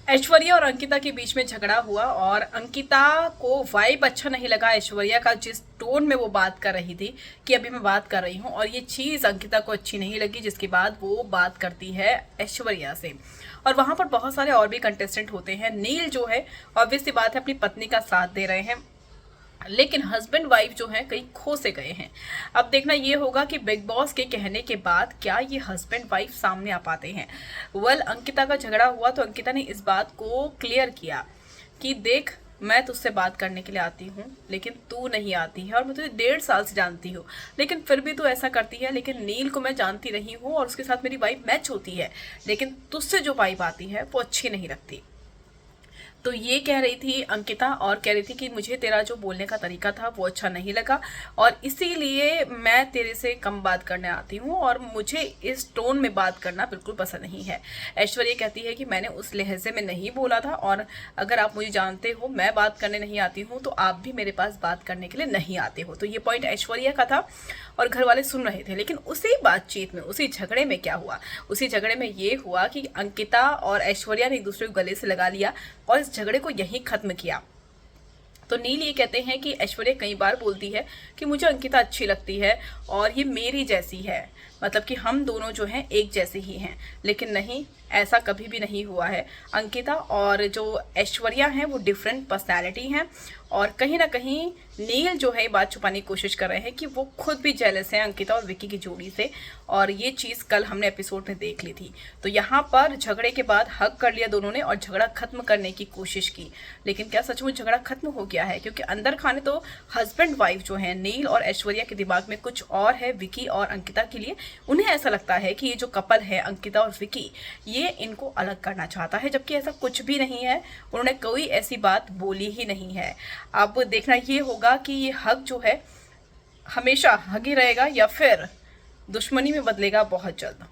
ऐश्वर्या और अंकिता के बीच में झगड़ा हुआ और अंकिता को वाइब अच्छा नहीं लगा ऐश्वर्या का, जिस टोन में वो बात कर रही थी कि अभी मैं बात कर रही हूँ, और ये चीज़ अंकिता को अच्छी नहीं लगी, जिसके बाद वो बात करती है ऐश्वर्या से। और वहाँ पर बहुत सारे और भी कंटेस्टेंट होते हैं। नील जो है ऑब्वियस सी बात है अपनी पत्नी का साथ दे रहे हैं, लेकिन हस्बैंड वाइफ जो है कहीं खो से गए हैं। अब देखना ये होगा कि बिग बॉस के कहने के बाद क्या ये हस्बैंड वाइफ सामने आ पाते हैं। अंकिता का झगड़ा हुआ तो अंकिता ने इस बात को क्लियर किया कि देख, मैं तुझसे बात करने के लिए आती हूँ लेकिन तू नहीं आती है, और मैं तुझे 1.5 साल से जानती हूँ लेकिन फिर भी तू ऐसा करती है। लेकिन नील को मैं जानती रही हूँ और उसके साथ मेरी वाइब मैच होती है, लेकिन तुझसे जो वाइब आती है वो अच्छी नहीं लगती। तो ये कह रही थी अंकिता, और कह रही थी कि मुझे तेरा जो बोलने का तरीका था वो अच्छा नहीं लगा और इसीलिए मैं तेरे से कम बात करने आती हूँ और मुझे इस टोन में बात करना बिल्कुल पसंद नहीं है। ऐश्वर्या कहती है कि मैंने उस लहजे में नहीं बोला था, और अगर आप मुझे जानते हो मैं बात करने नहीं आती हूँ तो आप भी मेरे पास बात करने के लिए नहीं आते हो। तो ये पॉइंट ऐश्वर्या का था और घर वाले सुन रहे थे। लेकिन उसी बातचीत में, उसी झगड़े में क्या हुआ, उसी झगड़े में ये हुआ कि अंकिता और ऐश्वर्या ने एक दूसरे को गले से लगा लिया और इस झगड़े को यहीं खत्म किया। तो नील ये कहते हैं कि ऐश्वर्या कई बार बोलती है कि मुझे अंकिता अच्छी लगती है और ये मेरी जैसी है, मतलब कि हम दोनों जो हैं एक जैसे ही हैं, लेकिन नहीं, ऐसा कभी भी नहीं हुआ है। अंकिता और जो ऐश्वर्या हैं वो डिफरेंट पर्सनैलिटी हैं, और कहीं ना कहीं नील जो है ये बात छुपाने की कोशिश कर रहे हैं कि वो खुद भी जेलस हैं अंकिता और विकी की जोड़ी से, और ये चीज़ कल हमने एपिसोड में देख ली थी। तो यहाँ पर झगड़े के बाद हक कर लिया दोनों ने और झगड़ा खत्म करने की कोशिश की, लेकिन क्या सचमुच झगड़ा खत्म हो गया है? क्योंकि अंदर खाने तो हस्बैंड वाइफ जो है नील और ऐश्वर्या के दिमाग में कुछ और है विकी और अंकिता के लिए। उन्हें ऐसा लगता है कि ये जो कपल है अंकिता और विकी, ये इनको अलग करना चाहता है, जबकि ऐसा कुछ भी नहीं है। उन्होंने कोई ऐसी बात बोली ही नहीं है। अब देखना ये होगा कि ये हक जो है हमेशा हक ही रहेगा या फिर दुश्मनी में बदलेगा बहुत जल्द।